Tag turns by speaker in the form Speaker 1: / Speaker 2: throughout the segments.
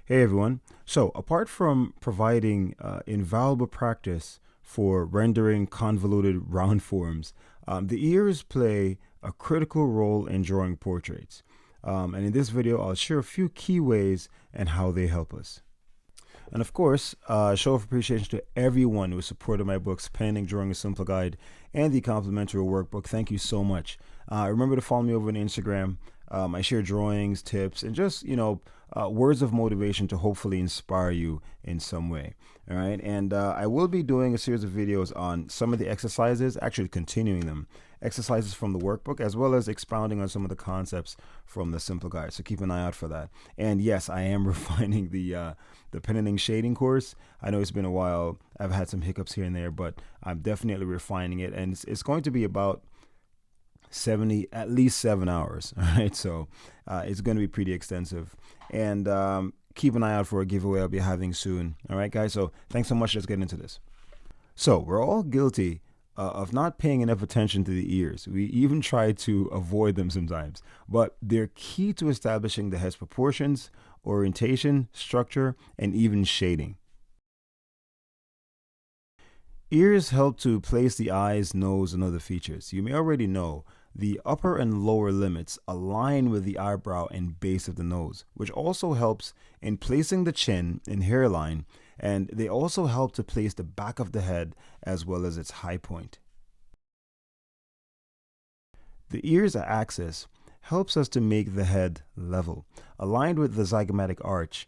Speaker 1: Hey everyone. So, apart from providing invaluable practice for rendering convoluted round forms, the ears play a critical role in drawing portraits. And in this video, I'll share a few key ways and how they help us. And of course, show of appreciation to everyone who supported my books, Pen Drawing a Simple Guide, and the complimentary workbook. Thank you so much. Remember to follow me over on Instagram. I share drawings, tips, and just, words of motivation to hopefully inspire you in some way. All right. And I will be doing a series of videos on some of the exercises, actually continuing them, exercises from the workbook, as well as expounding on some of the concepts from the Simple Guide. So keep an eye out for that. And yes, I am refining the pen and ink shading course. I know it's been a while. I've had some hiccups here and there, but I'm definitely refining it. And it's going to be about at least 7 hours. All right. So it's going to be pretty extensive. And keep an eye out for a giveaway I'll be having soon. All right, guys. So thanks so much. Let's get into this. So we're all guilty of not paying enough attention to the ears. We even try to avoid them sometimes, but they're key to establishing the head's proportions, orientation, structure, and even shading. Ears help to place the eyes, nose, and other features. You may already know the upper and lower limits align with the eyebrow and base of the nose, which also helps in placing the chin and hairline, and they also help to place the back of the head as well as its high point. The ear's axis helps us to make the head level, aligned with the zygomatic arch.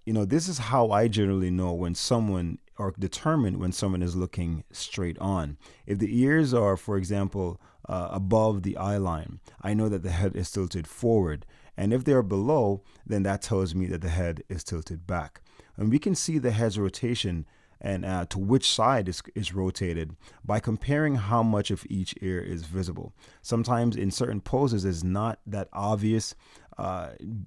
Speaker 1: This is how I generally know when someone, or determine when someone is looking straight on. If the ears are, for example, above the eye line, I know that the head is tilted forward. And if they're below, then that tells me that the head is tilted back. And we can see the head's rotation and to which side is rotated by comparing how much of each ear is visible. Sometimes in certain poses, it's not that obvious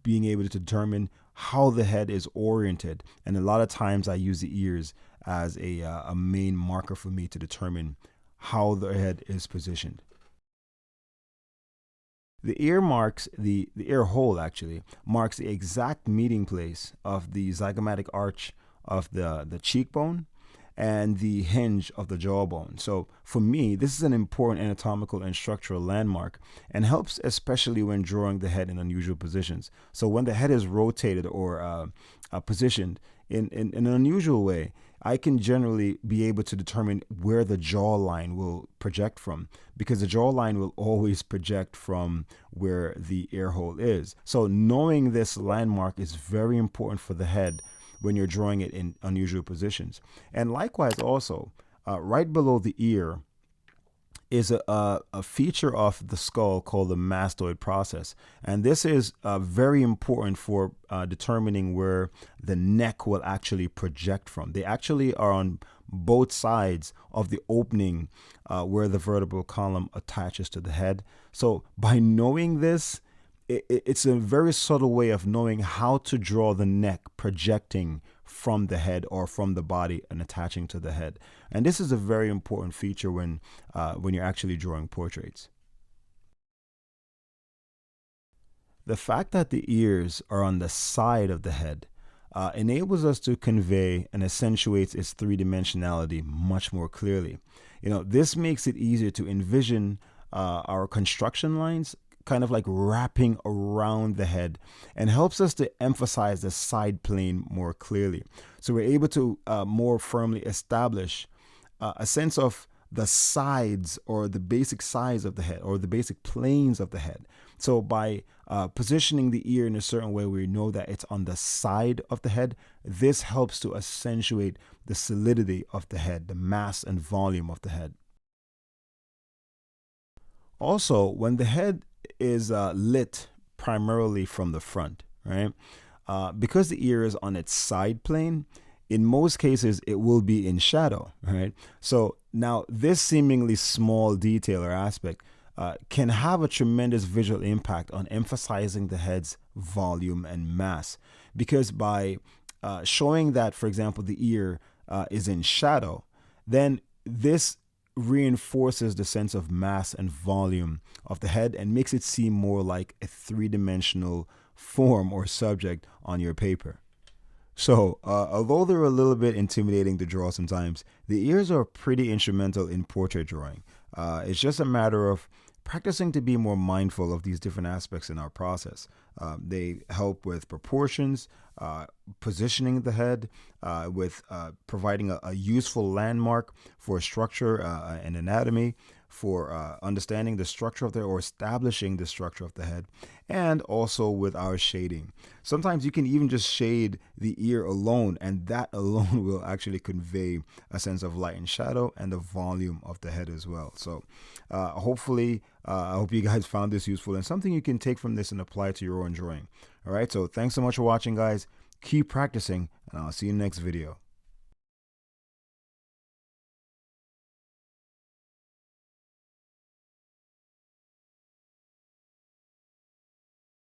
Speaker 1: being able to determine how the head is oriented. And a lot of times I use the ears as a main marker for me to determine how the head is positioned. The ear hole actually marks the exact meeting place of the zygomatic arch of the cheekbone and the hinge of the jawbone. So for me, this is an important anatomical and structural landmark and helps especially when drawing the head in unusual positions. So when the head is rotated or positioned in an unusual way, I can generally be able to determine where the jawline will project from, because the jawline will always project from where the ear hole is. So knowing this landmark is very important for the head when you're drawing it in unusual positions. And likewise also, right below the ear is a feature of the skull called the mastoid process. And this is very important for determining where the neck will actually project from. They actually are on both sides of the opening where the vertebral column attaches to the head. So by knowing this, it's a very subtle way of knowing how to draw the neck projecting from the head or from the body and attaching to the head. And this is a very important feature when you're actually drawing portraits. The fact that the ears are on the side of the head enables us to convey and accentuates its three-dimensionality much more clearly. This makes it easier to envision our construction lines kind of like wrapping around the head and helps us to emphasize the side plane more clearly. So we're able to more firmly establish a sense of the sides or the basic size of the head or the basic planes of the head. So by positioning the ear in a certain way, we know that it's on the side of the head. This helps to accentuate the solidity of the head, the mass and volume of the head. Also, when the head is lit primarily from the front, right? Because the ear is on its side plane, in most cases it will be in shadow, right? So now this seemingly small detail or aspect can have a tremendous visual impact on emphasizing the head's volume and mass, because by showing that, for example, the ear is in shadow, then this reinforces the sense of mass and volume of the head and makes it seem more like a three-dimensional form or subject on your paper. So, although they're a little bit intimidating to draw sometimes, the ears are pretty instrumental in portrait drawing. It's just a matter of practicing to be more mindful of these different aspects in our process. They help with proportions, positioning the head, with providing a useful landmark for structure and anatomy, for understanding the structure of the or establishing the structure of the head, and also with our shading. Sometimes you can even just shade the ear alone, and that alone will actually convey a sense of light and shadow and the volume of the head as well. So, hopefully, I hope you guys found this useful and something you can take from this and apply to your own drawing. All right, so thanks so much for watching, guys. Keep practicing, and I'll see you in the next video.